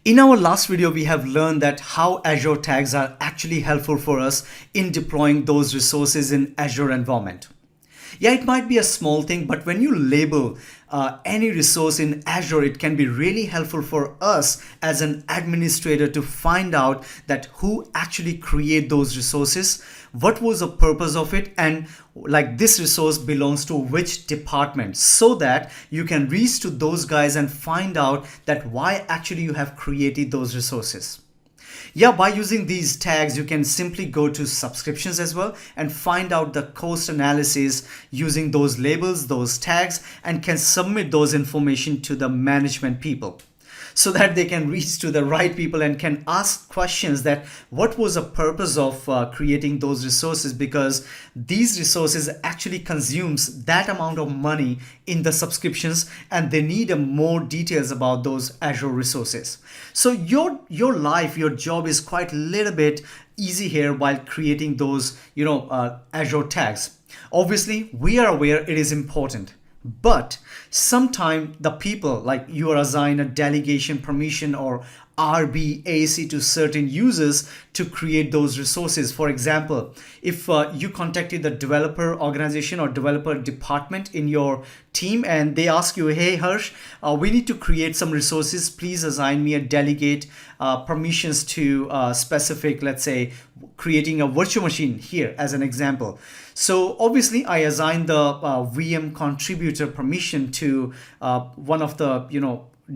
In our last video, we have learned that how Azure tags are actually helpful for us in deploying those resources in Azure environment. Yeah, it might be a small thing, but when you label any resource in Azure, it can be really helpful for us as an administrator to find out that who actually create those resources, what was the purpose of it, and like this resource belongs to which department, so that you can reach to those guys and find out that why actually you have created those resources. Yeah, by using these tags, you can simply go to subscriptions as well and find out the cost analysis using those labels, those tags, and can submit those information to the management people so that they can reach to the right people and can ask questions that what was the purpose of creating those resources, because these resources actually consumes that amount of money in the subscriptions and they need more details about those Azure resources. So your life, your job is quite a little bit easy here while creating those Azure tags. Obviously, we are aware it is important. But sometimes the people, like you are assigned a delegation permission or RBAC to certain users to create those resources. For example, if you contacted the developer organization or developer department in your team and they ask you, hey Harsh, we need to create some resources, please assign me a delegate permissions to specific, let's say, creating a virtual machine here as an example. So obviously I assign the VM contributor permission to one of the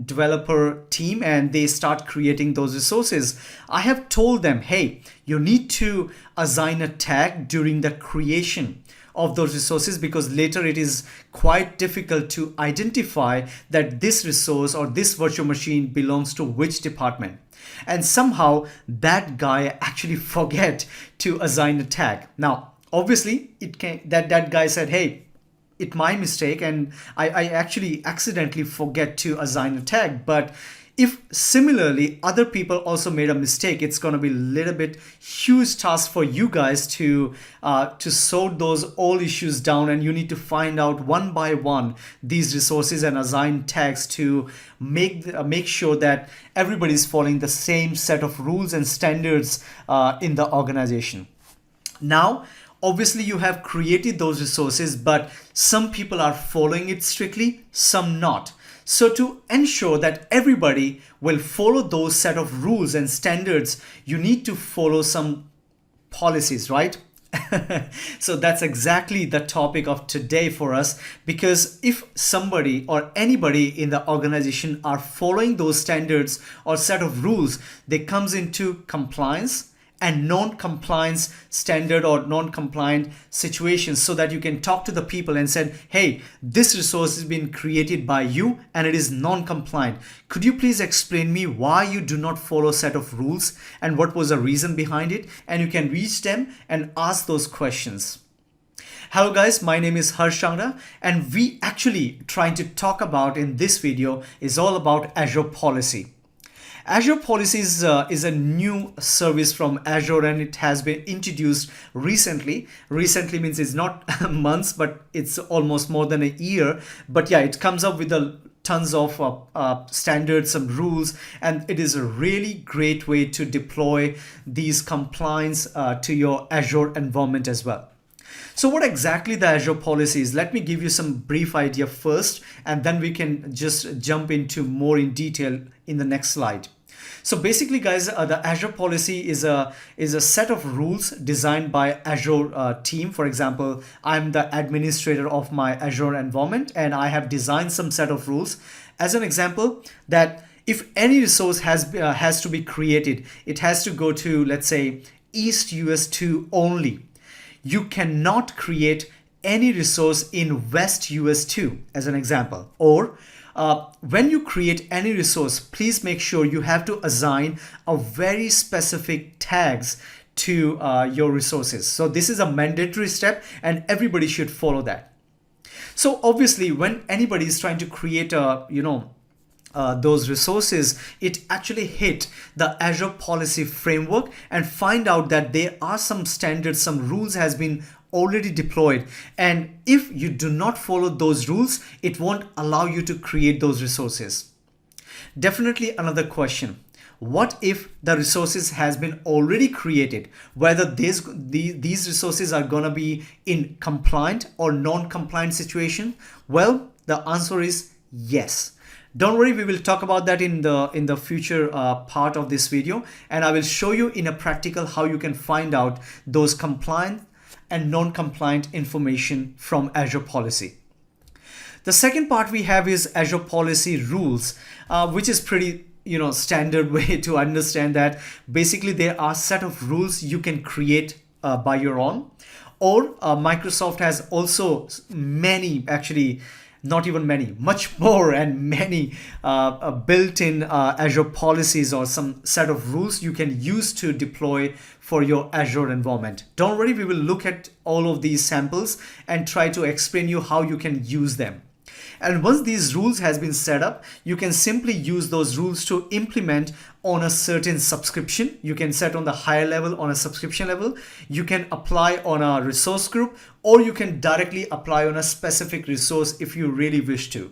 developer team and they start creating those resources. I have told them, hey, you need to assign a tag during the creation of those resources, because later it is quite difficult to identify that this resource or this virtual machine belongs to which department. And somehow that guy actually forget to assign a tag. Now, obviously that guy said, hey, it's my mistake and I actually accidentally forget to assign a tag. But if similarly other people also made a mistake, it's going to be a little bit huge task for you guys to sort those all issues down, and you need to find out one by one these resources and assign tags to make sure that everybody is following the same set of rules and standards in the organization. Now, obviously you have created those resources, but some people are following it strictly, some not. So to ensure that everybody will follow those set of rules and standards, you need to follow some policies, right? So that's exactly the topic of today for us, because if somebody or anybody in the organization are following those standards or set of rules, they comes into compliance and non-compliance standard or non-compliant situations, so that you can talk to the people and say, hey, this resource has been created by you and it is non-compliant. Could you please explain me why you do not follow a set of rules and what was the reason behind it? And you can reach them and ask those questions. Hello guys, my name is HarshArena, and we actually trying to talk about in this video is all about Azure Policy. Azure Policies is a new service from Azure, and it has been introduced recently. Recently means it's not months, but it's almost more than a year. But yeah, it comes up with tons of standards, some rules, and it is a really great way to deploy these compliance to your Azure environment as well. So what exactly the Azure Policy is? Let me give you some brief idea first, and then we can just jump into more in detail in the next slide. So basically, guys, the Azure Policy is a set of rules designed by Azure team. For example, I'm the administrator of my Azure environment, and I have designed some set of rules. As an example, that if any resource has to be created, it has to go to, let's say, East US 2 only. You cannot create any resource in West US 2 as an example. Or when you create any resource, please make sure you have to assign a very specific tags to your resources. So this is a mandatory step and everybody should follow that. So obviously when anybody is trying to create those resources, it actually hit the Azure Policy framework and find out that there are some standards, some rules has been already deployed, and if you do not follow those rules, it won't allow you to create those resources. Definitely another question, what if the resources has been already created, whether these resources are going to be in compliant or non-compliant situation? Well, the answer is yes. Don't worry, we will talk about that in the future part of this video, and I will show you in a practical how you can find out those compliant and non-compliant information from Azure Policy. The second part we have is Azure Policy Rules, which is pretty standard way to understand that. Basically, there are set of rules you can create by your own, or Microsoft has also many, actually not even many, much more, and many built-in Azure policies or some set of rules you can use to deploy for your Azure environment. Don't worry, we will look at all of these samples and try to explain you how you can use them. And once these rules has been set up, you can simply use those rules to implement on a certain subscription. You can set on the higher level on a subscription level. You can apply on a resource group, or you can directly apply on a specific resource if you really wish to.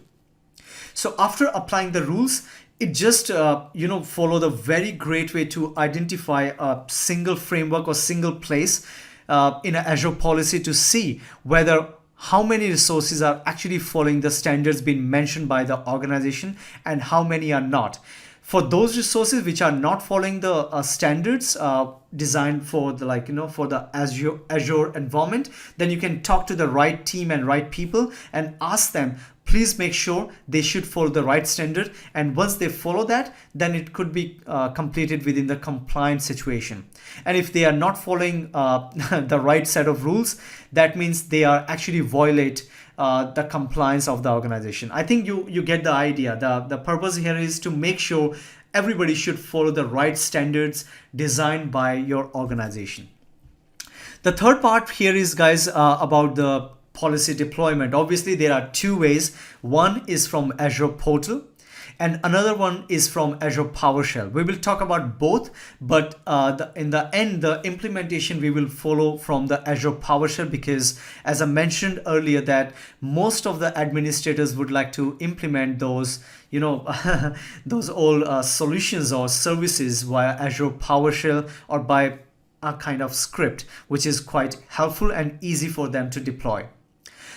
So after applying the rules, it just follow the very great way to identify a single framework or single place in an Azure policy to see whether how many resources are actually following the standards being mentioned by the organization and how many are not. For those resources which are not following the standards designed for the for the Azure environment, then you can talk to the right team and right people and ask them, please make sure they should follow the right standard. And once they follow that, then it could be completed within the compliant situation. And if they are not following the right set of rules, that means they are actually violate the compliance of the organization. I think you get the idea. The purpose here is to make sure everybody should follow the right standards designed by your organization. The third part here is, guys, about the policy deployment. Obviously, there are two ways. One is from Azure Portal, and another one is from Azure Powershell. We will talk about both, but in the end, the implementation we will follow from the Azure Powershell, because as I mentioned earlier, that most of the administrators would like to implement those those old solutions or services via Azure Powershell or by a kind of script, which is quite helpful and easy for them to deploy.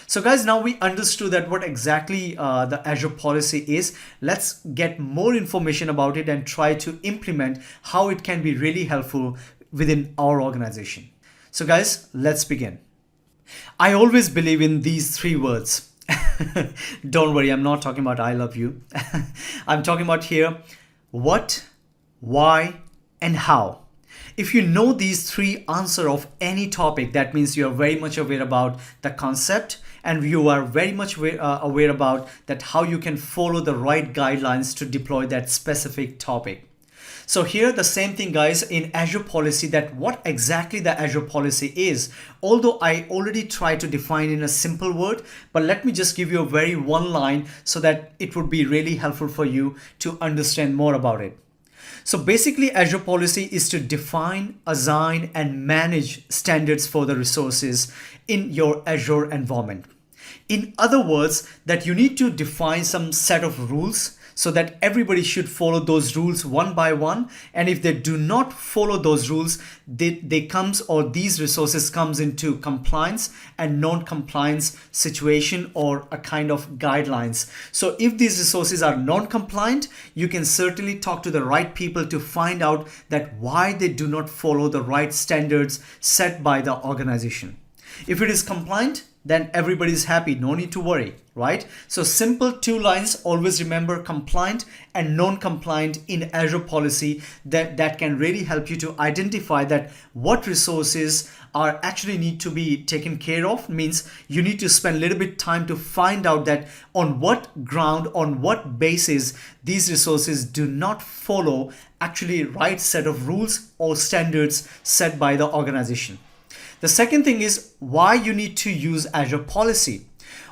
So guys, now we understood that what exactly the Azure policy is. Let's get more information about it and try to implement how it can be really helpful within our organization. So guys, let's begin. I always believe in these three words. Don't worry, I'm not talking about I love you. I'm talking about here what, why, and how. If you know these three answers of any topic, that means you are very much aware about the concept, and you are very much aware about that how you can follow the right guidelines to deploy that specific topic. So here the same thing, guys, in Azure policy, that what exactly the Azure policy is. Although I already tried to define in a simple word, but let me just give you a very one line so that it would be really helpful for you to understand more about it. So basically, Azure policy is to define, assign, and manage standards for the resources in your Azure environment. In other words, that you need to define some set of rules so that everybody should follow those rules one by one. And if they do not follow those rules, these resources comes into compliance and non-compliance situation or a kind of guidelines. So if these resources are non-compliant, you can certainly talk to the right people to find out that why they do not follow the right standards set by the organization. If it is compliant, then everybody's happy, no need to worry, right? So simple two lines, always remember compliant and non-compliant in Azure policy. That can really help you to identify that what resources are actually need to be taken care of. Means you need to spend a little bit time to find out that on what ground, on what basis these resources do not follow actually right set of rules or standards set by the organization. The second thing is why you need to use Azure policy.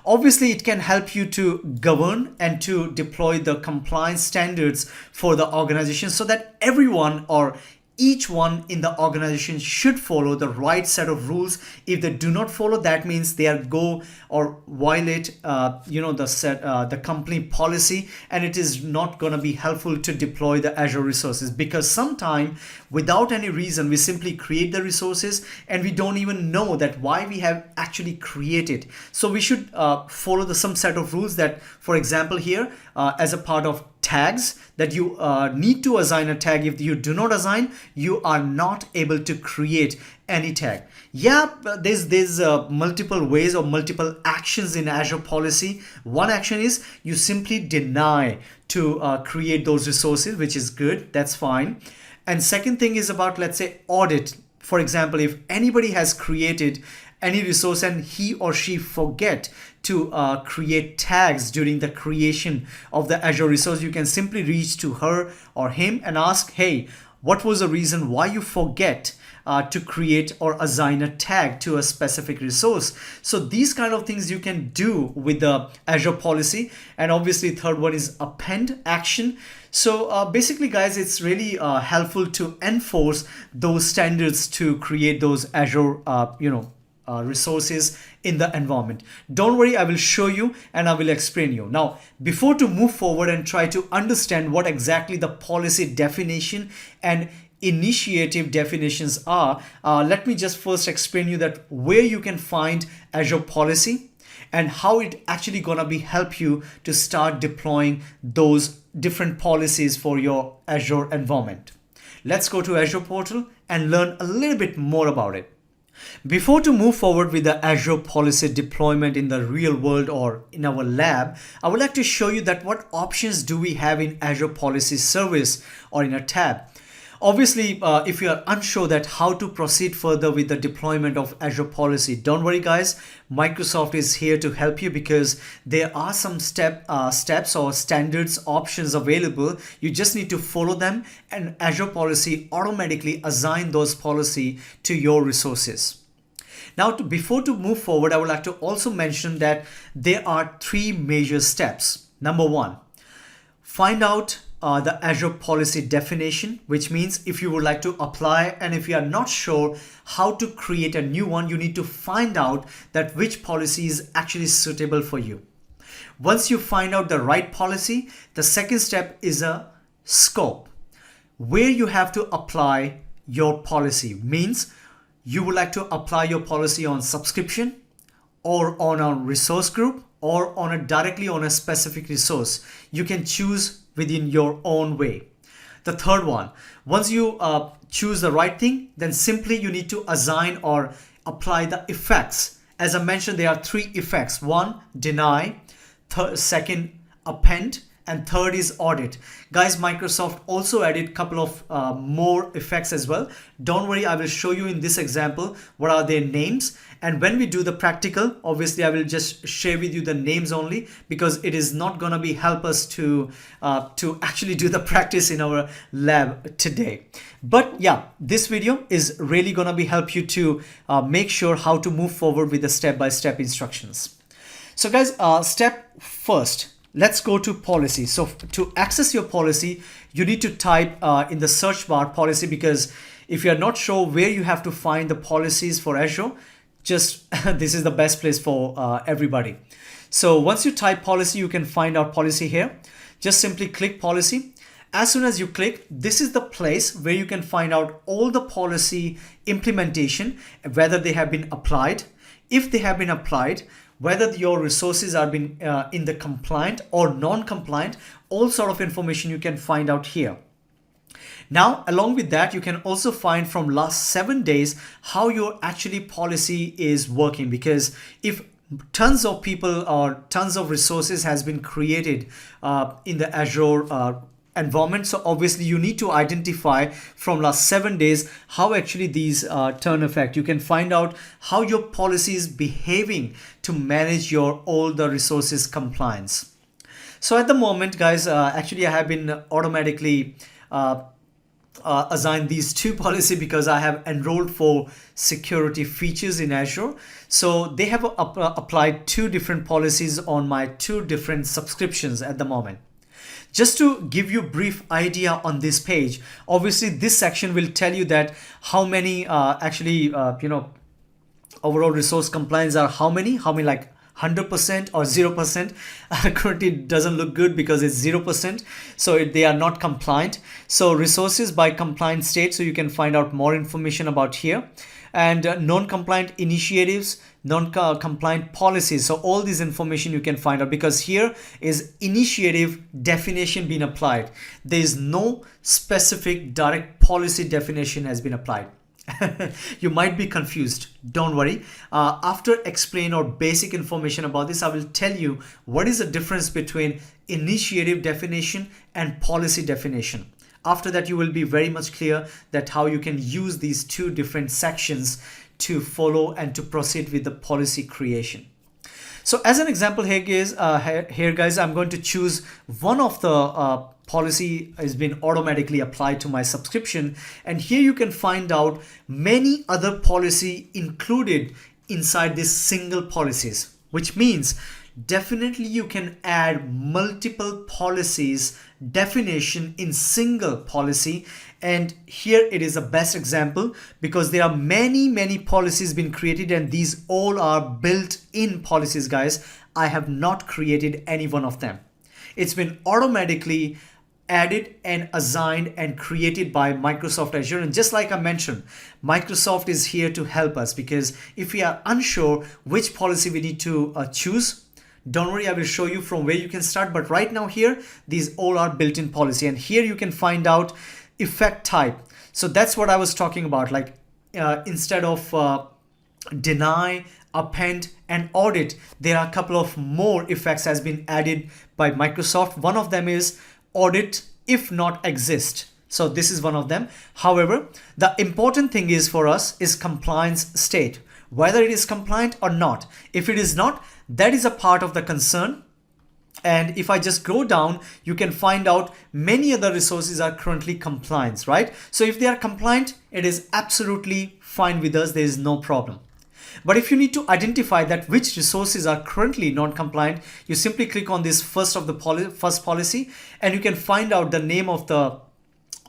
Obviously, it can help you to govern and to deploy the compliance standards for the organization so that everyone or each one in the organization should follow the right set of rules. If they do not follow, that means they are go or violate the company policy, and it is not going to be helpful to deploy the Azure resources, because sometime without any reason we simply create the resources and we don't even know that why we have actually created. So we should follow some set of rules that, for example, here as a part of tags, that you need to assign a tag. If you do not assign, you are not able to create any tag. Yeah, there's multiple ways or multiple actions in Azure policy. One action is you simply deny to create those resources, which is good, that's fine. And second thing is about, let's say, audit. For example, if anybody has created any resource and he or she forget to create tags during the creation of the Azure resource, you can simply reach to her or him and ask, hey, what was the reason why you forget to create or assign a tag to a specific resource? So these kind of things you can do with the Azure policy. And obviously third one is append action. So basically guys, it's really helpful to enforce those standards to create those Azure resources in the environment. Don't worry, I will show you and I will explain you. Now, before to move forward and try to understand what exactly the policy definition and initiative definitions are, let me just first explain you that where you can find Azure policy and how it actually gonna be help you to start deploying those different policies for your Azure environment. Let's go to Azure portal and learn a little bit more about it. Before to move forward with the Azure policy deployment in the real world or in our lab, I would like to show you that what options do we have in Azure Policy Service or in a tab. Obviously, if you are unsure that how to proceed further with the deployment of Azure Policy, don't worry guys, Microsoft is here to help you, because there are some steps or standards options available. You just need to follow them and Azure Policy automatically assign those policy to your resources. Now, before to move forward, I would like to also mention that there are three major steps. Number one, find out the Azure policy definition, which means if you would like to apply and if you are not sure how to create a new one, you need to find out that which policy is actually suitable for you. Once you find out the right policy, the second step is a scope, where you have to apply your policy. Means you would like to apply your policy on subscription or on a resource group or on directly on a specific resource. You can choose within your own way. The third one, once you choose the right thing, then simply you need to assign or apply the effects. As I mentioned, there are three effects. One, deny. Second, append. And third is audit. Guys, Microsoft also added a couple of more effects as well. Don't worry, I will show you in this example what are their names. And when we do the practical, obviously I will just share with you the names only, because it is not gonna be help us to actually do the practice in our lab today. But yeah, this video is really gonna be help you to make sure how to move forward with the step-by-step instructions. So guys, step first. Let's go to policy. So to access your policy, you need to type in the search bar policy, because if you're not sure where you have to find the policies for Azure, just this is the best place for everybody. So once you type policy, you can find our policy here. Just simply click policy. As soon as you click, this is the place where you can find out all the policy implementation, whether they have been applied. If they have been applied, whether your resources are been in the compliant or non-compliant, all sort of information you can find out here. Now, along with that, you can also find from last 7 days how your actually policy is working, because if tons of people or tons of resources has been created in the Azure environment, so obviously you need to identify from last 7 days how actually these turn effect. You can find out how your policy is behaving to manage your all the resources compliance. So at the moment, guys, actually I have been automatically assigned these two policy because I have enrolled for security features in Azure. So they have applied two different policies on my two different subscriptions at the moment. Just to give you a brief idea on this page, obviously this section will tell you that how many overall resource compliance are how many like 100% or 0%. Currently it doesn't look good because it's 0%, so they are not compliant. So resources by compliant state, so you can find out more information about here. And non-compliant initiatives, non-compliant policies, so all this information you can find out, because here is initiative definition being applied. There is no specific direct policy definition has been applied. You might be confused. Don't worry. After explain or basic information about this, I will tell you what is the difference between initiative definition and policy definition. After that, you will be very much clear that how you can use these two different sections to follow and to proceed with the policy creation. So as an example here guys, I'm going to choose one of the policy has been automatically applied to my subscription, and here you can find out many other policy included inside this single policies, which means definitely you can add multiple policies definition in single policy. And here it is the best example because there are many policies been created, and these all are built-in policies, guys. I have not created any one of them. It's been automatically added and assigned and created by Microsoft Azure. And just like I mentioned, Microsoft is here to help us, because if we are unsure which policy we need to choose, don't worry, I will show you from where you can start. But right now here, these all are built-in policy, and here you can find out effect type. So that's what I was talking about. Like instead of deny, append, and audit, there are a couple of more effects has been added by Microsoft. One of them is audit if not exist. So this is one of them. However, the important thing is for us is compliance state, whether it is compliant or not. If it is not, that is a part of the concern. And if I just go down, you can find out many other resources are currently compliant, right? So if they are compliant, it is absolutely fine with us. There is no problem. But if you need to identify that which resources are currently non-compliant, you simply click on this first policy, and you can find out the name of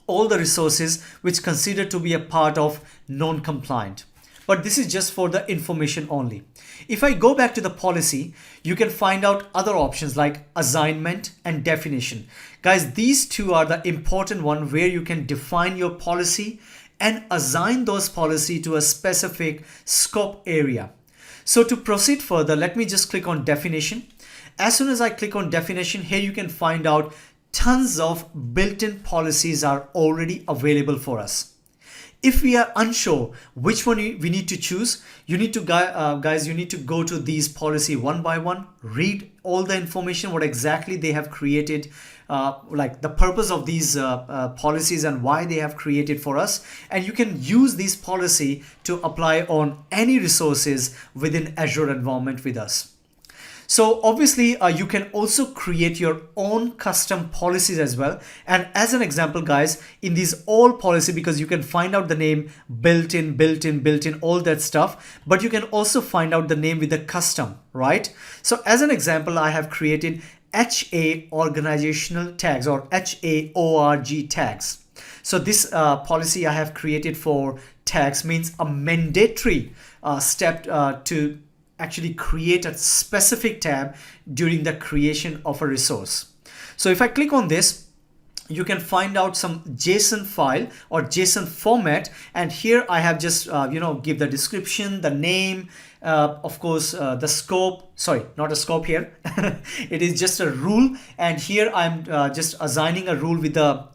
all the resources which considered to be a part of non-compliant. But this is just for the information only. If I go back to the policy, you can find out other options like assignment and definition. Guys, these two are the important one where you can define your policy and assign those policy to a specific scope area. So to proceed further, let me just click on definition. As soon as I click on definition, here you can find out tons of built-in policies are already available for us. If we are unsure which one we need to choose, you need to guys, you need to go to these policy one by one, read all the information, what exactly they have created, like the purpose of these policies and why they have created for us. And you can use this policy to apply on any resources within Azure environment with us. So obviously you can also create your own custom policies as well. And as an example, guys, in these all policy, because you can find out the name built-in, all that stuff, but you can also find out the name with the custom, right? So as an example, I have created HA organizational tags or HAORG tags. So this policy I have created for tags means a mandatory step to actually create a specific tab during the creation of a resource. So if I click on this, you can find out some JSON file or JSON format, and here I have just give the description, the name, of course the scope, sorry, not a scope here. It is just a rule, and here I'm just assigning a rule with the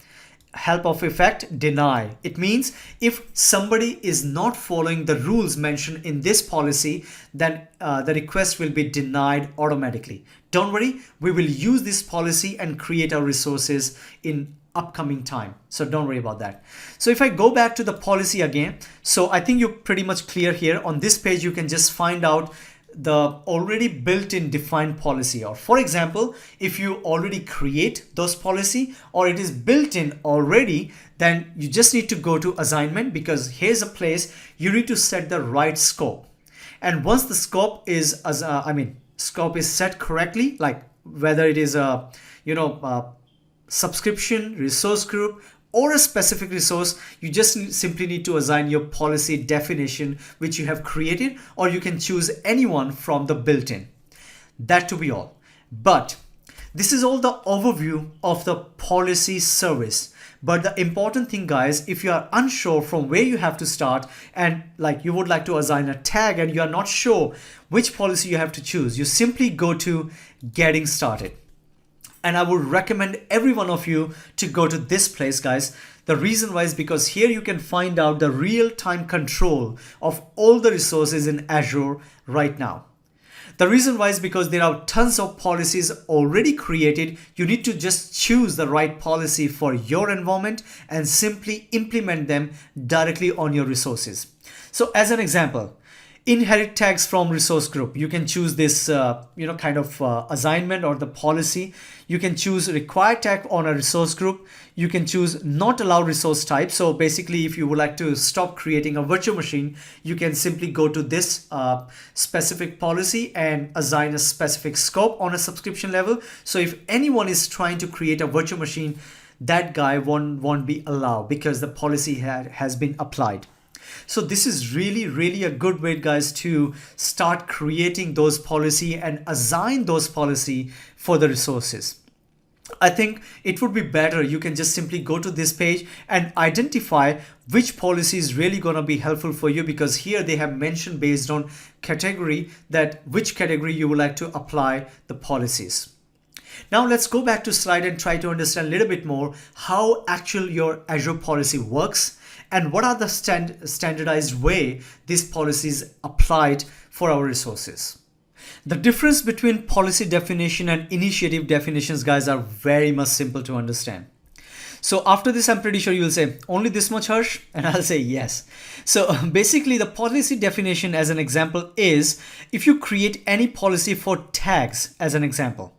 help of effect deny. It means if somebody is not following the rules mentioned in this policy, then the request will be denied automatically. Don't worry, we will use this policy and create our resources in upcoming time. So don't worry about that. So if I go back to the policy again, so I think you're pretty much clear here. On this page, you can just find out the already built-in defined policy. Or for example, if you already create those policy or it is built in already, then you just need to go to assignment, because here's a place you need to set the right scope. And once the scope is scope is set correctly, like whether it is a subscription, resource group, or a specific resource, you just simply need to assign your policy definition which you have created, or you can choose anyone from the built-in. That to be all. But this is all the overview of the policy service. But the important thing, guys, if you are unsure from where you have to start, and like you would like to assign a tag and you are not sure which policy you have to choose, you simply go to Getting Started. And I would recommend every one of you to go to this place, guys. The reason why is because here you can find out the real-time control of all the resources in Azure right now. The reason why is because there are tons of policies already created. You need to just choose the right policy for your environment and simply implement them directly on your resources. So as an example, inherit tags from resource group. You can choose this, kind of assignment or the policy. You can choose require tag on a resource group. You can choose not allow resource type. So basically, if you would like to stop creating a virtual machine, you can simply go to this specific policy and assign a specific scope on a subscription level. So if anyone is trying to create a virtual machine, that guy won't be allowed because the policy has been applied. So this is really a good way, guys, to start creating those policy and assign those policy for the resources. I think it would be better. You can just simply go to this page and identify which policy is really going to be helpful for you, because here they have mentioned based on category that which category you would like to apply the policies. Now let's go back to slide and try to understand a little bit more how actual your Azure policy works and what are the standardized way these policies applied for our resources. The difference between policy definition and initiative definitions, guys, are very much simple to understand. So after this, I'm pretty sure you will say, only this much, Harsh? And I'll say yes. So basically the policy definition as an example is if you create any policy for tags as an example,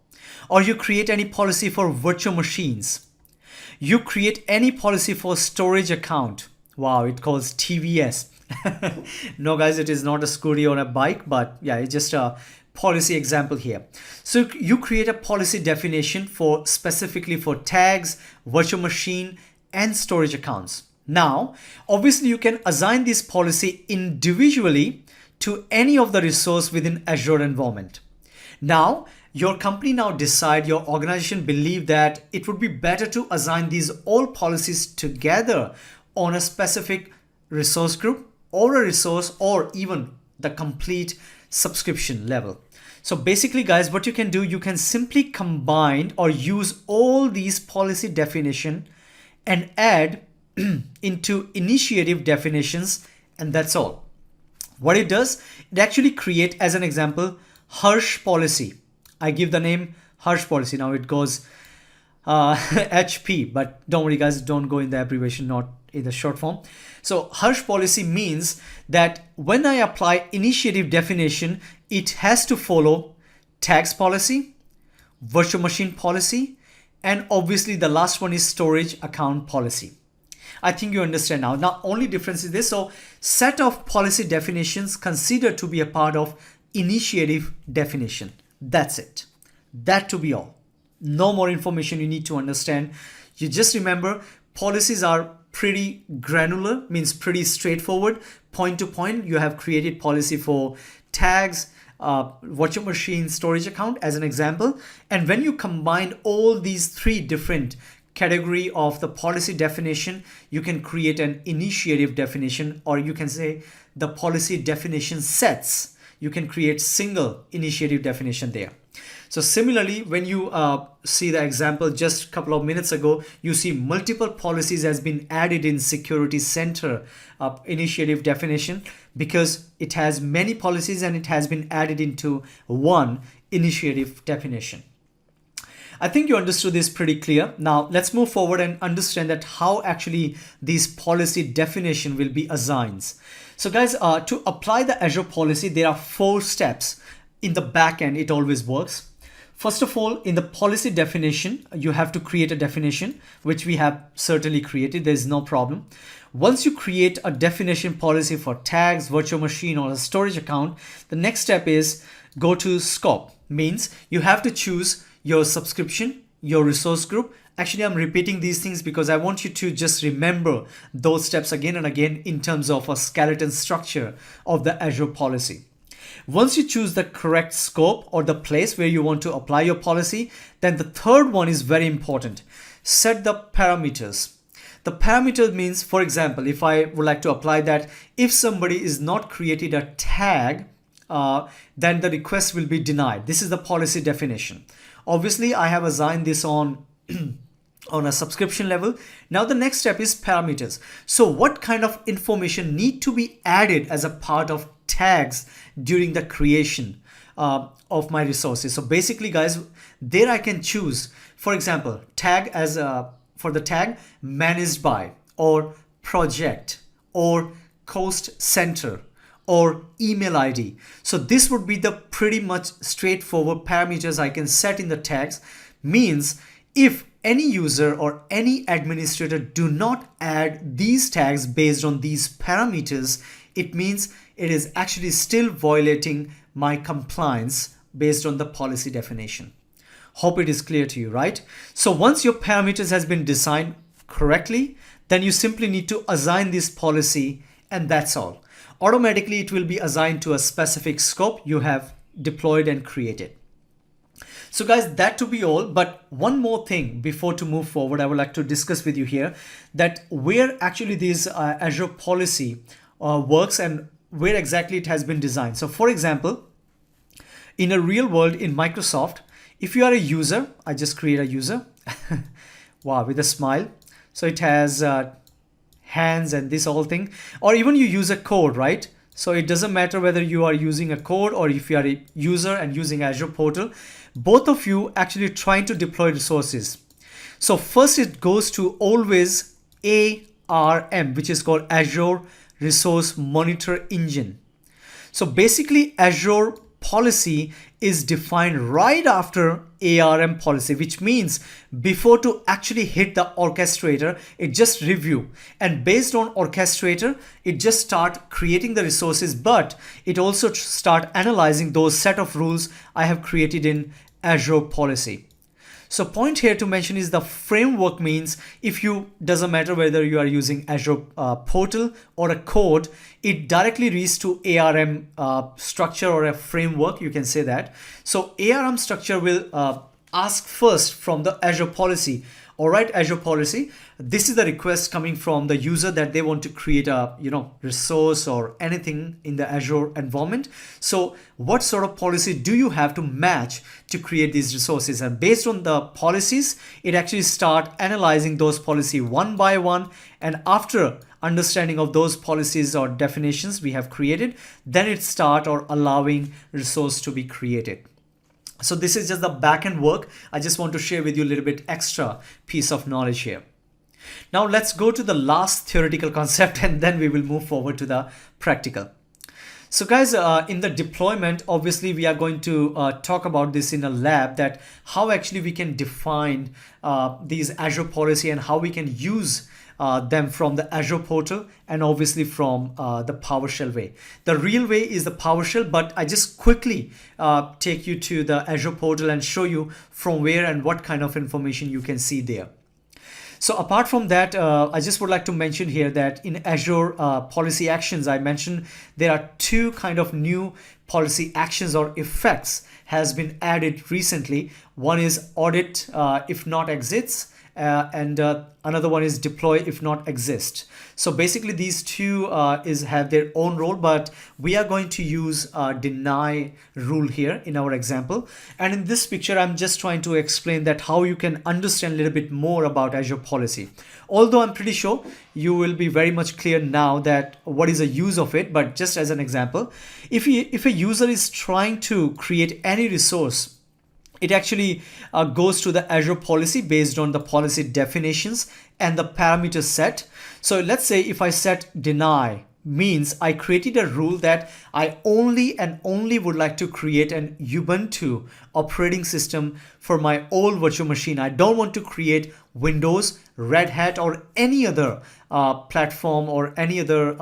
or you create any policy for virtual machines, you create any policy for storage account. Wow, it calls TVS. No, guys, it is not a scooty or a bike, but yeah, it's just a policy example here. So you create a policy definition for specifically for tags, virtual machine, and storage accounts. Now, obviously, you can assign this policy individually to any of the resource within Azure environment. Now, your company now decide, your organization believe that it would be better to assign these all policies together on a specific resource group or a resource or even the complete subscription level. So basically, guys, what you can do, you can simply combine or use all these policy definition and add into initiative definitions, and that's all. What it does, it actually create, as an example, Harsh policy. I give the name Harsh policy. Now it goes HP, but don't worry, guys, don't go in the abbreviation, not in the short form. So Harsh policy means that when I apply initiative definition, it has to follow tags policy, virtual machine policy, and obviously the last one is storage account policy. I think you understand now. Now only difference is this. So set of policy definitions considered to be a part of initiative definition. That's it. That to be all. No more information you need to understand. You just remember policies are pretty granular, means pretty straightforward, point to point. You have created policy for tags, virtual machine, storage account as an example. And when you combine all these three different category of the policy definition, you can create an initiative definition, or you can say the policy definition sets. You can create single initiative definition there. So similarly, when you see the example just a couple of minutes ago, you see multiple policies has been added in Security Center initiative definition because it has many policies and it has been added into one initiative definition. I think you understood this pretty clear. Now let's move forward and understand that how actually these policy definition will be assigned. So guys, to apply the Azure policy, there are 4 steps. In the back end, it always works. First of all, in the policy definition, you have to create a definition, which we have certainly created. There's no problem. Once you create a definition policy for tags, virtual machine, or a storage account, the next step is go to scope. Means you have to choose your subscription, your resource group, Actually, I'm repeating these things because I want you to just remember those steps again and again in terms of a skeleton structure of the Azure policy. Once you choose the correct scope or the place where you want to apply your policy, then the third one is very important. Set the parameters. The parameter means, for example, if I would like to apply that, if somebody is not created a tag, then the request will be denied. This is the policy definition. Obviously, I have assigned this on on a subscription level. Now the next step is parameters. So what kind of information need to be added as a part of tags during the creation of my resources? So basically, guys, there I can choose, for example, tag as for the tag managed by, or project, or cost center, or email ID. So this would be the pretty much straightforward parameters I can set in the tags. Means if any user or any administrator do not add these tags based on these parameters, it means it is actually still violating my compliance based on the policy definition. Hope it is clear to you, right? So once your parameters has been designed correctly, then you simply need to assign this policy, and that's all. Automatically, it will be assigned to a specific scope you have deployed and created. So guys, that to be all. But one more thing before to move forward, I would like to discuss with you here that where actually this Azure policy works and where exactly it has been designed. So for example, in a real world in Microsoft, if you are a user, I just create a user, wow, with a smile. So it has hands and this whole thing, or even you use a code, right? So it doesn't matter whether you are using a code or if you are a user and using Azure Portal, both of you actually trying to deploy resources. So first it goes to always ARM, which is called Azure Resource Monitor Engine. So basically Azure policy is defined right after ARM policy, which means before to actually hit the orchestrator, it just review, and based on orchestrator, it just start creating the resources, but it also start analyzing those set of rules I have created in Azure policy. So point here to mention is the framework means if you doesn't matter whether you are using Azure Portal or a code, it directly reads to ARM structure or a framework, you can say that. So ARM structure will ask first from the Azure policy. All right, Azure policy, this is the request coming from the user that they want to create a resource or anything in the Azure environment. So what sort of policy do you have to match to create these resources? And based on the policies, it actually start analyzing those policies one by one. And after understanding of those policies or definitions we have created, then it start or allowing resource to be created. So this is just the back-end work. I just want to share with you a little bit extra piece of knowledge here. Now let's go to the last theoretical concept and then we will move forward to the practical. So guys, in the deployment, obviously we are going to talk about this in a lab, that how actually we can define these Azure policy and how we can use them from the Azure portal and obviously from the PowerShell way. The real way is the PowerShell, but I just quickly take you to the Azure portal and show you from where and what kind of information you can see there. So apart from that, I just would like to mention here that in Azure policy actions, I mentioned there are two kind of new policy actions or effects has been added recently. One is audit if not exists, and another one is deploy if not exist. So basically these two have their own role, but we are going to use deny rule here in our example. And in this picture, I'm just trying to explain that how you can understand a little bit more about Azure policy. Although I'm pretty sure you will be very much clear now that what is the use of it, but just as an example, if a user is trying to create any resource, it actually goes to the Azure policy based on the policy definitions and the parameter set. So let's say if I set deny, means I created a rule that I only and only would like to create an Ubuntu operating system for my old virtual machine. I don't want to create Windows, Red Hat, or any other platform or any other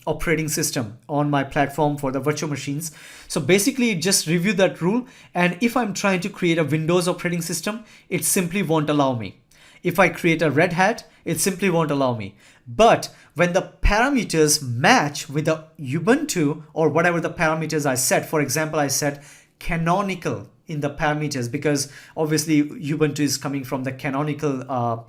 operating system on my platform for the virtual machines. So basically just review that rule, and if I'm trying to create a Windows operating system, it simply won't allow me. If I create a red hat, it simply won't allow me. But when the parameters match with the Ubuntu or whatever the parameters I set, for example, I set canonical in the parameters because obviously Ubuntu is coming from the canonical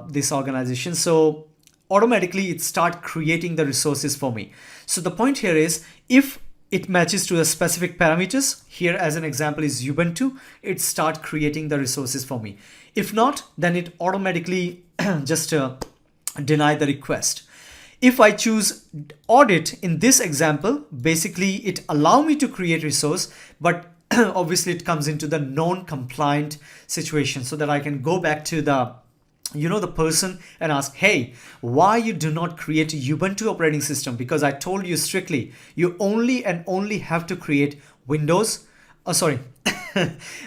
this organization. So automatically it start creating the resources for me. So the point here is, if it matches to the specific parameters, here as an example is Ubuntu, it start creating the resources for me. If not, then it automatically just deny the request. If I choose audit in this example, basically it allow me to create resource, but obviously it comes into the non-compliant situation, so that I can go back to the the person and ask, hey, why you do not create a Ubuntu operating system? Because I told you strictly, you only and only have to create Windows.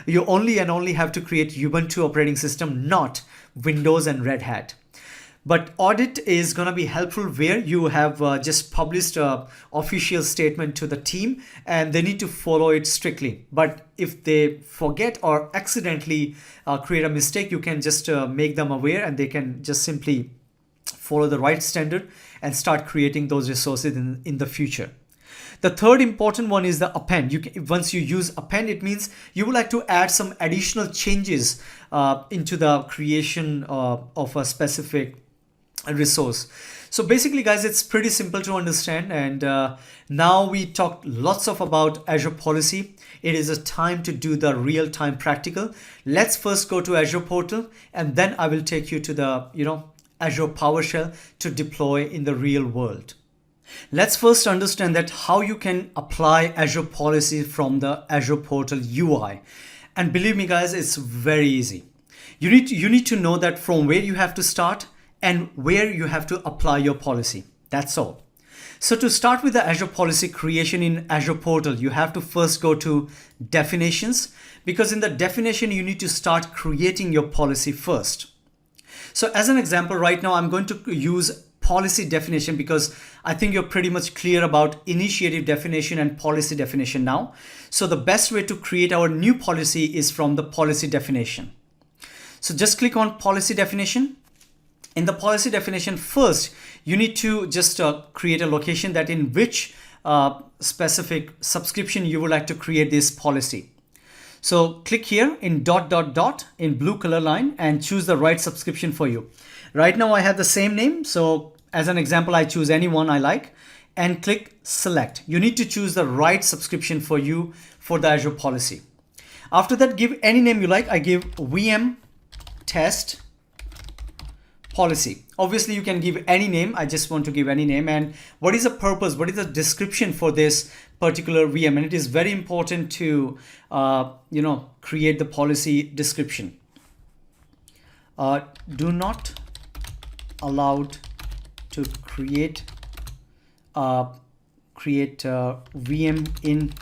You only and only have to create Ubuntu operating system, not Windows and Red Hat. But audit is going to be helpful where you have just published a official statement to the team and they need to follow it strictly. But if they forget or accidentally create a mistake, you can just make them aware and they can just simply follow the right standard and start creating those resources in the future. The third important one is the append. Once you use append, it means you would like to add some additional changes into the creation of a specific resource. So basically guys, it's pretty simple to understand, and now we talked lots about Azure Policy. It is a time to do the real-time practical. Let's first go to Azure Portal, and then I will take you to the Azure PowerShell to deploy in the real world. Let's first understand that how you can apply Azure Policy from the Azure Portal UI. And believe me guys, it's very easy. You need to know that from where you have to start and where you have to apply your policy. That's all. So to start with the Azure Policy creation in Azure Portal, you have to first go to definitions, because in the definition, you need to start creating your policy first. So as an example, right now, I'm going to use policy definition because I think you're pretty much clear about initiative definition and policy definition now. So the best way to create our new policy is from the policy definition. So just click on policy definition. In the policy definition, first, you need to just create a location that in which specific subscription you would like to create this policy. So click here in ... in blue color line and choose the right subscription for you. Right now I have the same name. So as an example, I choose any one I like and click select. You need to choose the right subscription for you for the Azure Policy. After that, give any name you like. I give VM test policy. Obviously you can give any name. I just want to give any name. And what is the purpose? What is the description for this particular VM? And it is very important to create the policy description. Do not allowed to create VM in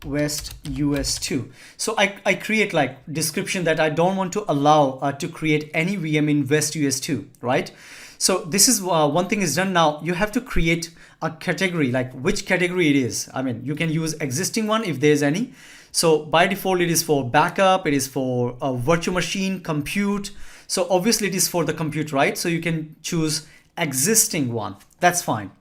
West US2. So I create like description that I don't want to allow to create any VM in West US2, right? So this is one thing is done. Now you have to create a category, like which category it is. I mean, you can use existing one if there's any. So by default, it is for backup, it is for a virtual machine, compute. So obviously it is for the compute, right? So you can choose existing one. That's fine.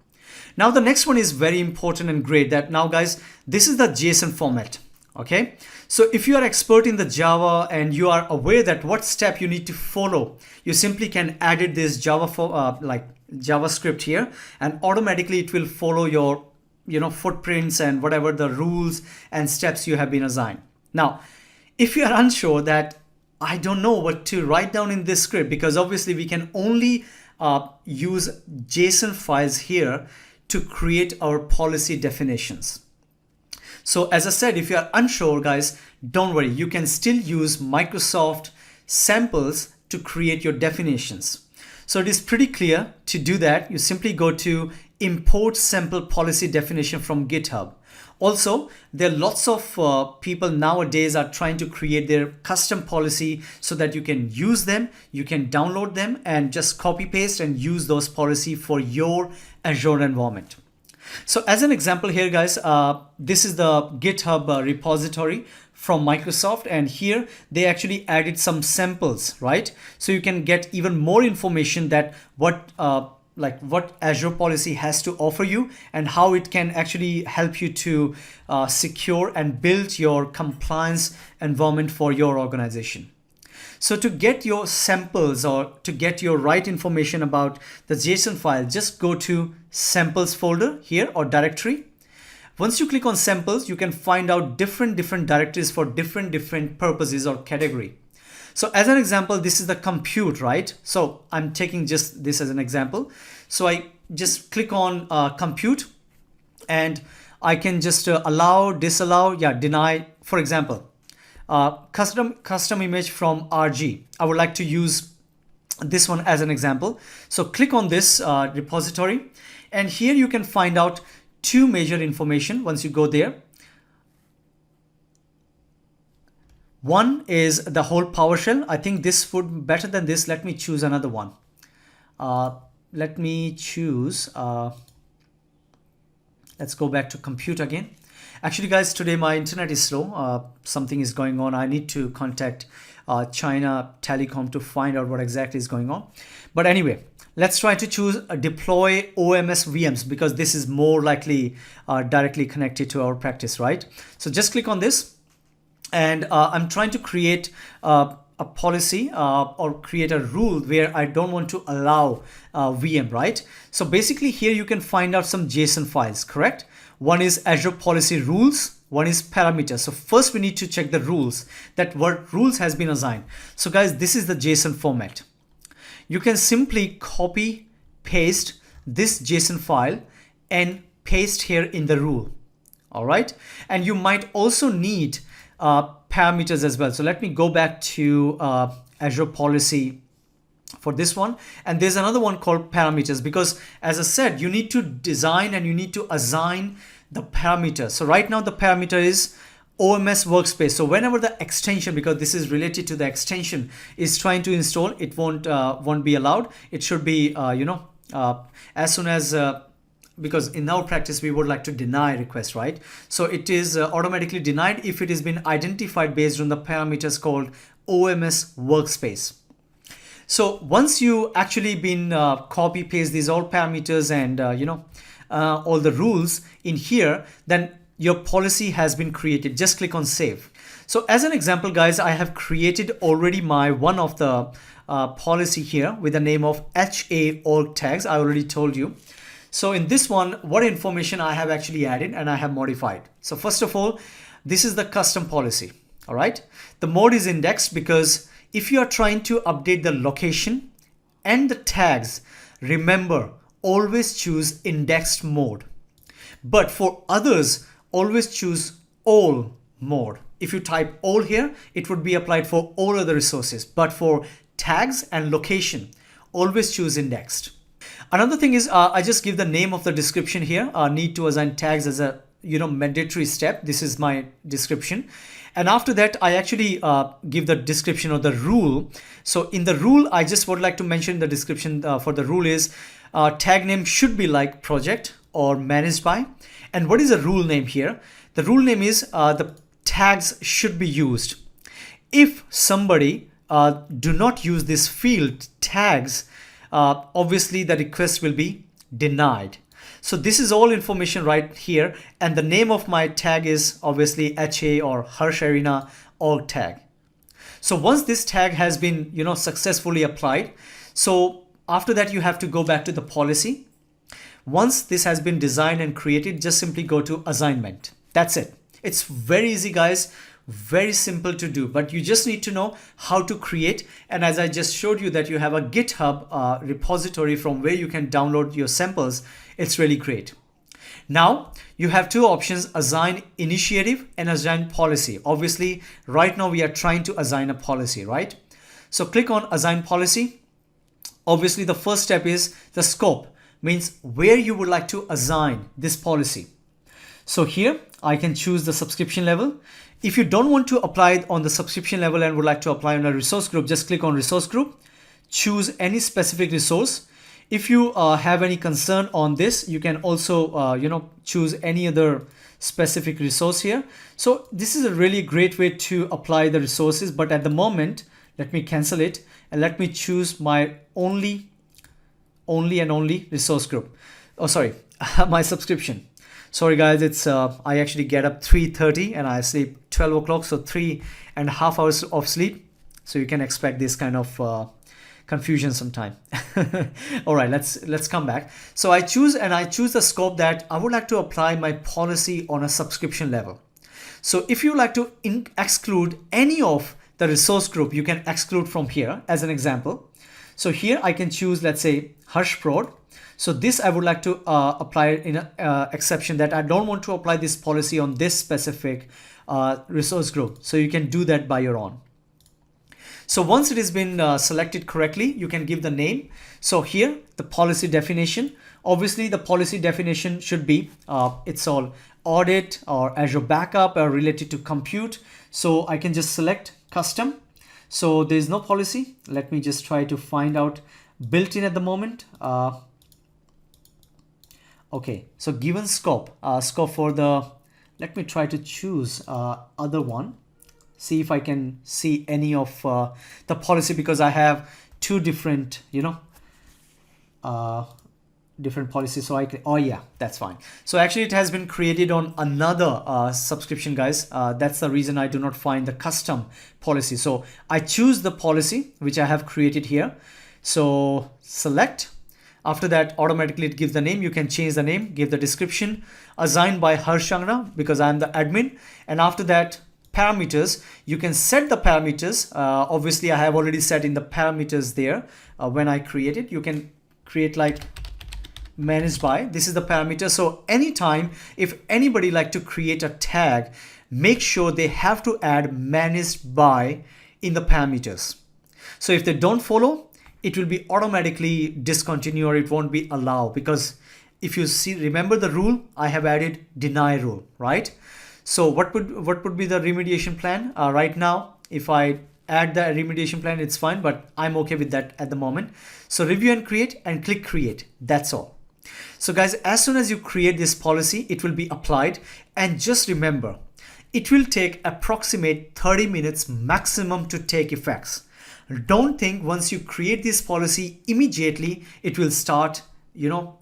Now the next one is very important and great. That now guys, this is the JSON format. Okay. So if you are expert in the Java and you are aware that what step you need to follow, you simply can edit this JavaScript here, and automatically it will follow your footprints and whatever the rules and steps you have been assigned. Now, if you are unsure that I don't know what to write down in this script, because obviously we can only use JSON files here to create our policy definitions. So as I said, if you are unsure guys, don't worry, you can still use Microsoft samples to create your definitions. So it is pretty clear. To do that, you simply go to import sample policy definition from GitHub. Also, there are lots of people nowadays are trying to create their custom policy so that you can use them, you can download them and just copy paste and use those policy for your Azure environment. So as an example here, guys, this is the GitHub repository from Microsoft, and here they actually added some samples, right? So you can get even more information that what Azure Policy has to offer you and how it can actually help you to secure and build your compliance environment for your organization. So to get your samples or to get your right information about the JSON file, just go to samples folder here or directory. Once you click on samples, you can find out different directories for different purposes or category. So as an example, this is the compute, right? So I'm taking just this as an example. So I just click on compute, and I can just allow, disallow, deny. For example, custom image from RG. I would like to use this one as an example. So click on this repository, and here you can find out two major information once you go there. One is the whole PowerShell. I think this would be better than this. Let me choose another one. Let me choose, let's go back to compute again. Actually, guys, today my internet is slow. Something is going on. I need to contact China Telecom to find out what exactly is going on. But anyway, let's try to choose deploy OMS VMs, because this is more likely directly connected to our practice, right? So just click on this, and I'm trying to create a policy or create a rule where I don't want to allow VM, right? So basically here you can find out some JSON files, correct? One is Azure Policy Rules, one is parameters. So first we need to check the rules, that what rules has been assigned. So guys, this is the JSON format. You can simply copy, paste this JSON file and paste here in the rule, all right? And you might also need parameters as well. So let me go back to Azure Policy for this one, and there's another one called parameters, because as I said, you need to design and you need to assign the parameter. So right now the parameter is OMS workspace. So whenever the extension, because this is related to the extension, is trying to install, it won't be allowed. It should be as soon as because in our practice we would like to deny request, right? So it is automatically denied if it has been identified based on the parameters called OMS workspace. So once you actually been copy paste these all parameters and all the rules in here, then your policy has been created. Just click on save. So as an example, guys, I have created already my one of the policy here with the name of HA org tags. I already told you. So in this one, what information I have actually added and I have modified. So first of all, this is the custom policy. All right. The mode is indexed, because if you are trying to update the location and the tags, remember, always choose indexed mode. But for others, always choose all mode. If you type all here, it would be applied for all other resources. But for tags and location, always choose indexed. Another thing is I just give the name of the description here. Need to assign tags as a mandatory step. This is my description. And after that, I actually give the description of the rule. So in the rule, I just would like to mention the description for the rule is tag name should be like project or managed by. And what is the rule name here? The rule name is the tags should be used. If somebody do not use this field tags, obviously the request will be denied. So this is all information right here, and the name of my tag is obviously HA or HarshArena org tag. So once this tag has been successfully applied, so after that you have to go back to the policy. Once this has been designed and created, just simply go to assignment. That's it. It's very easy, guys. Very simple to do, but you just need to know how to create. And as I just showed you that you have a GitHub repository from where you can download your samples, it's really great. Now you have two options: assign initiative and assign policy. Obviously, right now we are trying to assign a policy, right? So click on assign policy. Obviously, the first step is the scope, means where you would like to assign this policy. So here I can choose the subscription level. If you don't want to apply on the subscription level and would like to apply on a resource group, just click on resource group, choose any specific resource. If you have any concern on this, you can also choose any other specific resource here. So this is a really great way to apply the resources, but at the moment, let me cancel it and let me choose my only and only resource group. Oh, sorry, my subscription. Sorry guys, it's I actually get up 3:30 and I sleep 12 o'clock, so 3.5 hours of sleep. So you can expect this kind of confusion sometime. All right, let's come back. So I choose the scope that I would like to apply my policy on a subscription level. So if you like to exclude any of the resource group, you can exclude from here as an example. So here I can choose, let's say, HarshProd. So this I would like to apply in an exception that I don't want to apply this policy on this specific resource group. So you can do that by your own. So once it has been selected correctly, you can give the name. So here, the policy definition. Obviously, the policy definition should be, it's all audit or Azure backup or related to compute. So I can just select custom. So there's no policy. Let me just try to find out built-in at the moment. Okay, so given scope for the, let me try to choose other one. See if I can see any of the policy, because I have two different, different policies. So I can, oh yeah, that's fine. So actually it has been created on another subscription, guys. That's the reason I do not find the custom policy. So I choose the policy which I have created here. So select. After that, automatically it gives the name. You can change the name, give the description, assigned by HarshArena because I'm the admin. And after that, parameters, you can set the parameters. Obviously I have already set in the parameters there. When I create it, you can create like managed by, this is the parameter. So anytime if anybody like to create a tag, make sure they have to add managed by in the parameters. So if they don't follow, it will be automatically discontinued or it won't be allowed, because if you see, remember the rule, I have added deny rule, right? So what would be the remediation plan? Right now, if I add the remediation plan, it's fine, but I'm okay with that at the moment. So review and click create. That's all. So guys, as soon as you create this policy, it will be applied. And just remember, it will take approximate 30 minutes maximum to take effects. Don't think once you create this policy, immediately it will start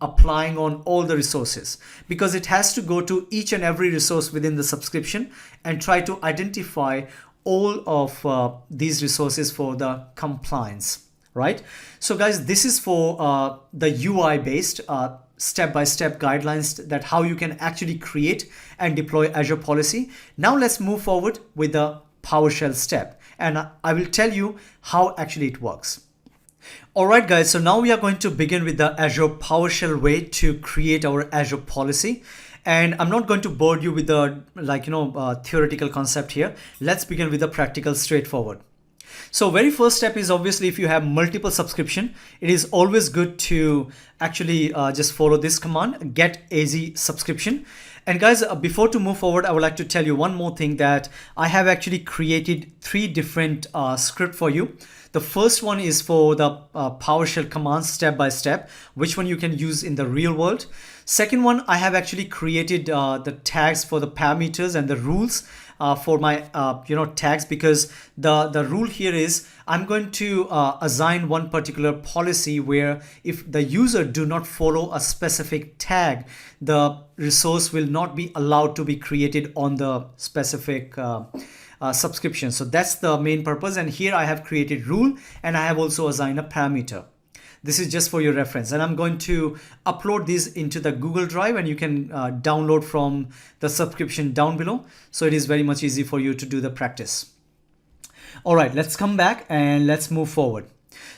applying on all the resources, because it has to go to each and every resource within the subscription and try to identify all of these resources for the compliance, right? So guys, this is for the UI based step-by-step guidelines that how you can actually create and deploy Azure Policy. Now let's move forward with the PowerShell step, and I will tell you how actually it works. Alright guys, so now we are going to begin with the Azure PowerShell way to create our Azure policy. And I'm not going to bore you with the theoretical concept here. Let's begin with the practical, straightforward. So very first step is obviously if you have multiple subscription, it is always good to actually just follow this command, get AZ subscription. And guys, before to move forward, I would like to tell you one more thing, that I have actually created 3 different scripts for you. The first one is for the PowerShell commands step by step, which one you can use in the real world. Second one, I have actually created the tags for the parameters and the rules for my tags, because the rule here is I'm going to assign one particular policy where if the user do not follow a specific tag, the resource will not be allowed to be created on the specific subscription. So that's the main purpose. And here I have created rule and I have also assigned a parameter. This is just for your reference, and I'm going to upload this into the Google Drive, and you can download from the subscription down below. So it is very much easy for you to do the practice. All right, let's come back and let's move forward.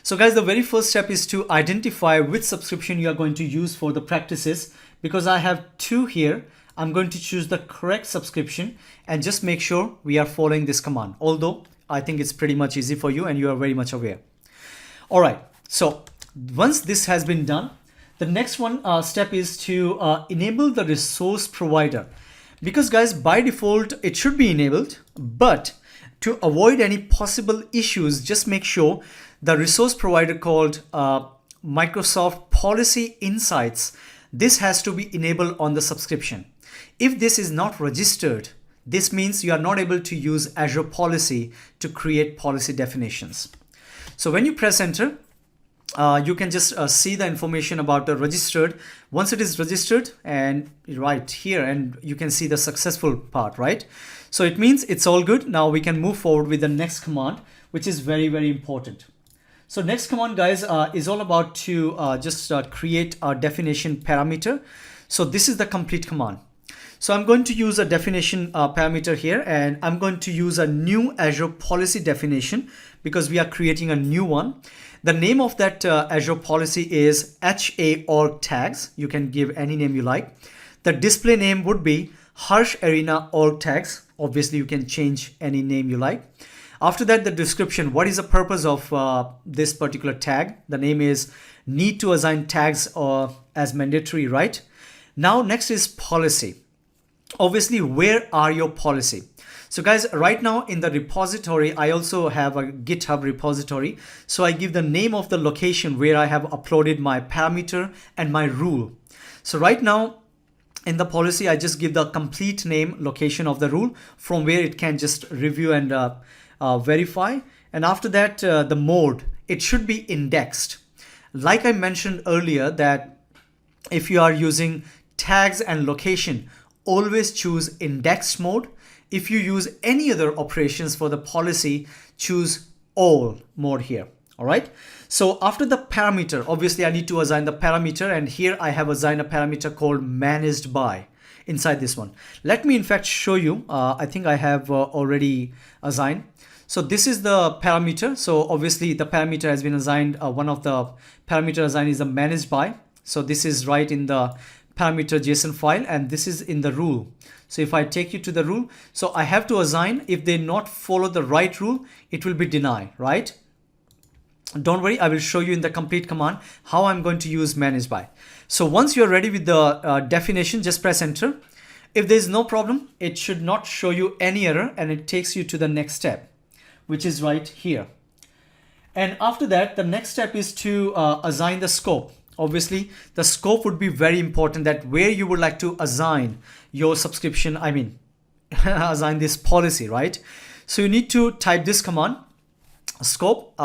So guys, the very first step is to identify which subscription you are going to use for the practices. Because I have 2 here, I'm going to choose the correct subscription and just make sure we are following this command. Although I think it's pretty much easy for you and you are very much aware. All right, so once this has been done, the next one step is to enable the resource provider. Because guys, by default, it should be enabled, but to avoid any possible issues, just make sure the resource provider called Microsoft policy insights, this has to be enabled on the subscription. If this is not registered, this means you are not able to use Azure Policy to create policy definitions. So when you press enter, you can just see the information about the registered. Once it is registered, and right here, and you can see the successful part, right? So it means it's all good. Now we can move forward with the next command, which is very, very important. So next command, guys, is all about to just create a definition parameter. So this is the complete command. So I'm going to use a definition parameter here, and I'm going to use a new Azure policy definition because we are creating a new one. The name of that Azure policy is HA org tags. You can give any name you like. The display name would be HarshArena org tags. Obviously, you can change any name you like. After that, the description. What is the purpose of this particular tag? The name is need to assign tags as mandatory, right? Now, next is policy. Obviously, where are your policy? So guys, right now in the repository, I also have a GitHub repository. So I give the name of the location where I have uploaded my parameter and my rule. So right now in the policy, I just give the complete name, location of the rule from where it can just review and verify. And after that, the mode, it should be indexed. Like I mentioned earlier, that if you are using tags and location, always choose indexed mode. If you use any other operations for the policy, choose all mode here. All right. So after the parameter, obviously I need to assign the parameter, and here I have assigned a parameter called managed by inside this one. Let me in fact show you. I think I have already assigned. So this is the parameter. So obviously the parameter has been assigned. One of the parameter assigned is a managed by. So this is right in the parameter JSON file, and this is in the rule. So if I take you to the rule, so I have to assign. If they not follow the right rule, it will be deny, right? Don't worry, I will show you in the complete command how I'm going to use manage by. So once you're ready with the definition, just press enter. If there's no problem, it should not show you any error, and it takes you to the next step, which is right here. And after that, the next step is to assign the scope. Obviously, the scope would be very important, that where you would like to assign your subscription, assign this policy, right? So you need to type this command, scope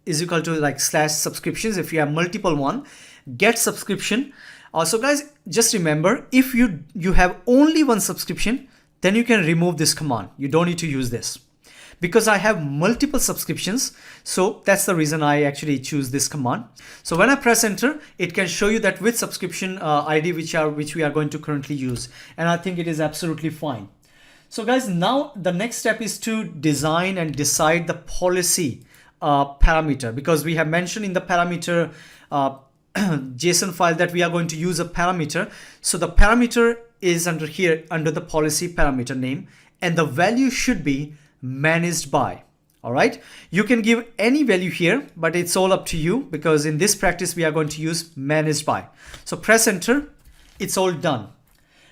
is equal to like /subscriptions. If you have multiple one, get subscription. So guys, just remember, if you have only one subscription, then you can remove this command. You don't need to use this. Because I have multiple subscriptions, so that's the reason I actually choose this command. So when I press enter, it can show you that which subscription ID which we are going to currently use, and I think it is absolutely fine. So guys, now the next step is to design and decide the policy parameter, because we have mentioned in the parameter JSON file that we are going to use a parameter. So the parameter is under here under the policy parameter name, and the value should be managed by. All right, you can give any value here, but it's all up to you, because in this practice we are going to use managed by. So press enter. It's all done.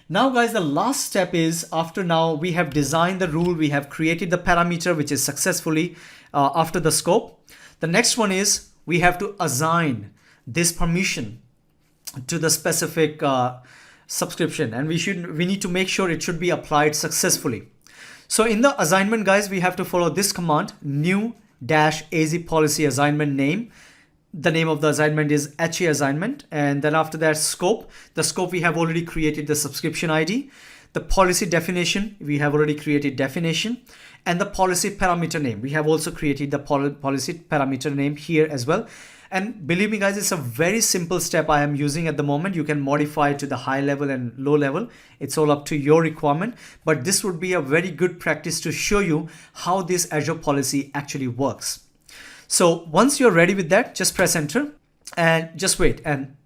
Now guys, the last step is, after now we have designed the rule, we have created the parameter, which is successfully after the scope. The next one is we have to assign this permission to the specific subscription, and we need to make sure it should be applied successfully. So in the assignment, guys, we have to follow this command, new-AZ policy assignment name. The name of the assignment is HA assignment. And then after that, scope. The scope, we have already created the subscription ID. The policy definition, we have already created definition. And the policy parameter name, we have also created the policy parameter name here as well. And believe me guys, it's a very simple step I am using at the moment. You can modify it to the high level and low level. It's all up to your requirement, but this would be a very good practice to show you how this Azure policy actually works. So once you're ready with that, just press enter and just wait. And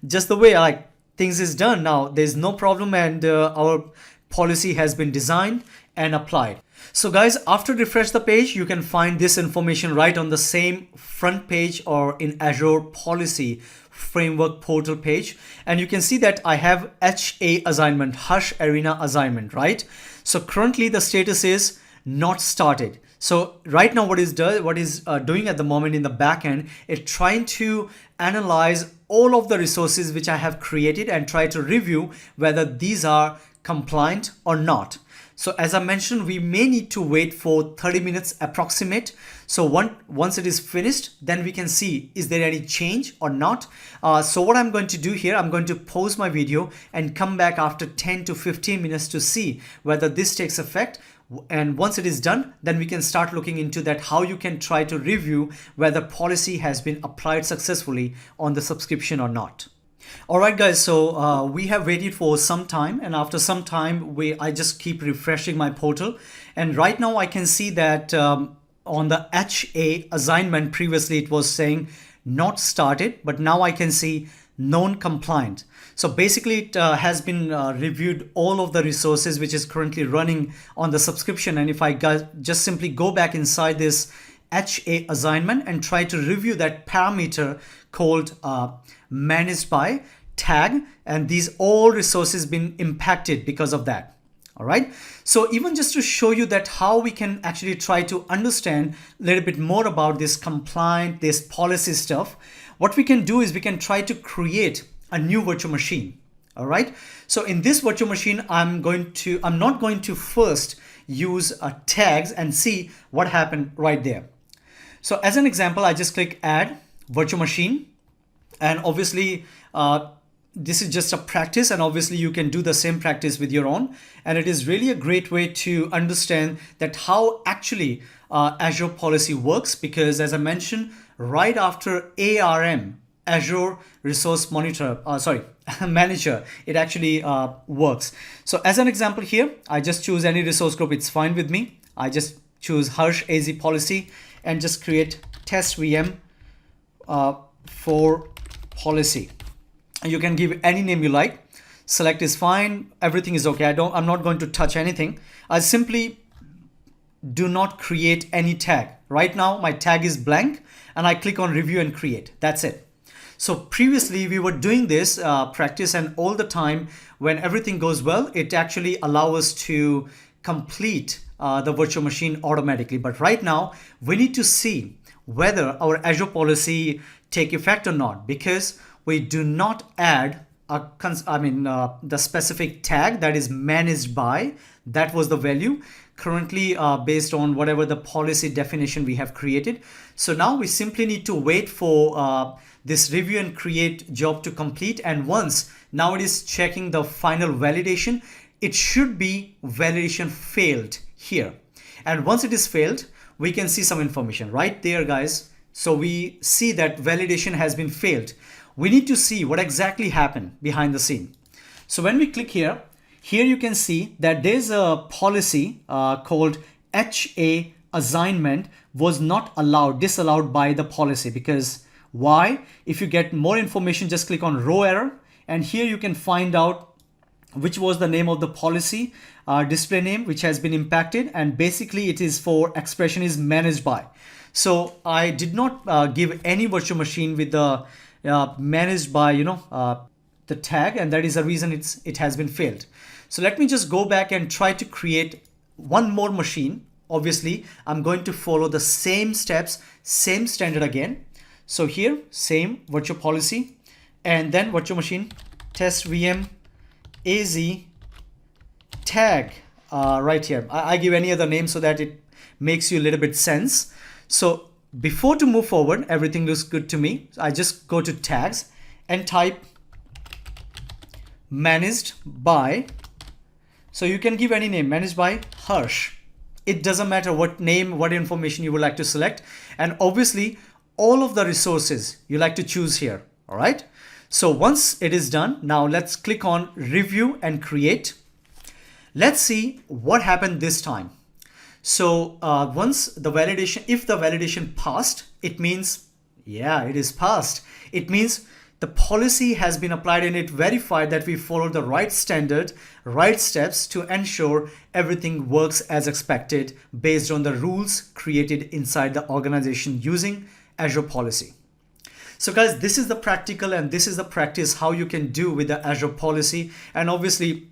just the way like things is done now, there's no problem, and our policy has been designed and applied. So guys, after refresh the page, you can find this information right on the same front page or in Azure Policy Framework portal page. And you can see that I have HA assignment, HarshArena assignment, right? So currently the status is not started. So right now what is doing at the moment in the backend is trying to analyze all of the resources which I have created and try to review whether these are compliant or not. So as I mentioned, we may need to wait for 30 minutes approximate. So once it is finished, then we can see is there any change or not. So what I'm going to do here, I'm going to pause my video and come back after 10 to 15 minutes to see whether this takes effect. And once it is done, then we can start looking into that, how you can try to review whether policy has been applied successfully on the subscription or not. Alright guys, so we have waited for some time, and after some time I just keep refreshing my portal, and right now I can see that on the HA assignment previously it was saying not started, but now I can see non-compliant. So basically it has been reviewed all of the resources which is currently running on the subscription, and if I just simply go back inside this HA assignment and try to review that parameter called managed by tag, and these all resources been impacted because of that. All right, so even just to show you that how we can actually try to understand a little bit more about this compliant, this policy stuff, what we can do is we can try to create a new virtual machine. All right, so in this virtual machine I'm not going to first use tags and see what happened right there. So as an example, I just click add virtual machine, and obviously this is just a practice, and obviously you can do the same practice with your own, and it is really a great way to understand that how actually Azure Policy works, because as I mentioned, right after ARM, Azure Resource Manager, it actually works. So as an example here, I just choose any resource group, it's fine with me. I just choose Harsh AZ Policy and just create test VM for policy. You can give any name you like. Select is fine. Everything is okay. I'm not going to touch anything. I simply do not create any tag. Right now my tag is blank, and I click on review and create. That's it. So previously we were doing this practice, and all the time when everything goes well, it actually allows us to complete the virtual machine automatically. But right now we need to see whether our Azure policy take effect or not, because we do not add the specific tag that is managed by. That was the value currently based on whatever the policy definition we have created. So now we simply need to wait for this review and create job to complete, and once now it is checking the final validation, it should be validation failed here, and once it is failed, we can see some information right there, guys. So we see that validation has been failed. We need to see what exactly happened behind the scene. So when we click here you can see that there's a policy called HA assignment was not disallowed by the policy. Because why? If you get more information, just click on row error, and here you can find out which was the name of the policy display name which has been impacted, and basically it is for expression is managed by. So I did not give any virtual machine with the managed by the tag, and that is the reason it has been failed. So let me just go back and try to create one more machine. Obviously I'm going to follow the same steps, same standard again. So here same virtual policy, and then virtual machine test VM AZ tag right here. I give any other name so that it makes you a little bit sense. So before to move forward, everything looks good to me. I just go to tags and type managed by. So you can give any name, managed by Harsh. It doesn't matter what name, what information you would like to select, and obviously all of the resources you like to choose here. All right. So once it is done, now let's click on review and create. Let's see what happened this time. So once the validation, if the validation passed, it means, yeah, it is passed. It means the policy has been applied and it verified that we followed the right standard, right steps to ensure everything works as expected based on the rules created inside the organization using Azure Policy. So guys, this is the practical and this is the practice how you can do with the Azure Policy. And obviously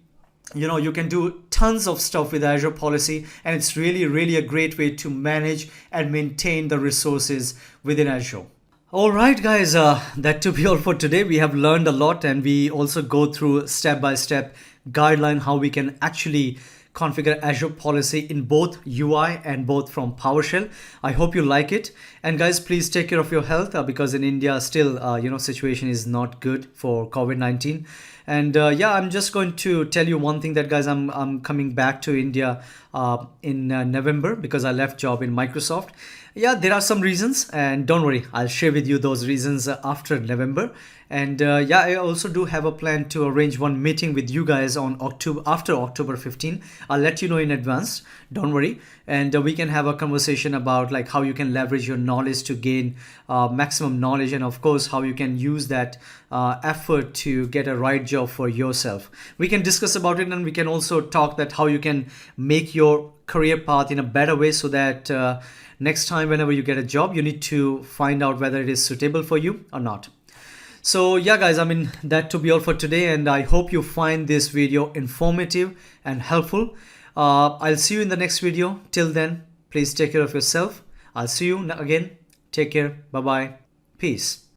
You can do tons of stuff with Azure Policy, and it's really a great way to manage and maintain the resources within Azure. All right, guys, that to be all for today. We have learned a lot, and we also go through step-by-step guideline how we can actually configure Azure Policy in both UI and both from PowerShell. I hope you like it. And guys, please take care of your health because in India still, situation is not good for COVID-19. And yeah, I'm just going to tell you one thing that, guys, I'm coming back to India in November because I left job in Microsoft. Yeah, there are some reasons, and don't worry, I'll share with you those reasons after November. And yeah, I also do have a plan to arrange one meeting with you guys on after October 15. I'll let you know in advance, don't worry. And we can have a conversation about like how you can leverage your knowledge to gain maximum knowledge, and of course how you can use that effort to get a right job for yourself. We can discuss about it, and we can also talk that how you can make your career path in a better way, so that next time whenever you get a job, you need to find out whether it is suitable for you or not. So yeah, guys, that to be all for today, and I hope you find this video informative and helpful. I'll see you in the next video. Till then, please take care of yourself. I'll see you again. Take care. Bye-bye. Peace.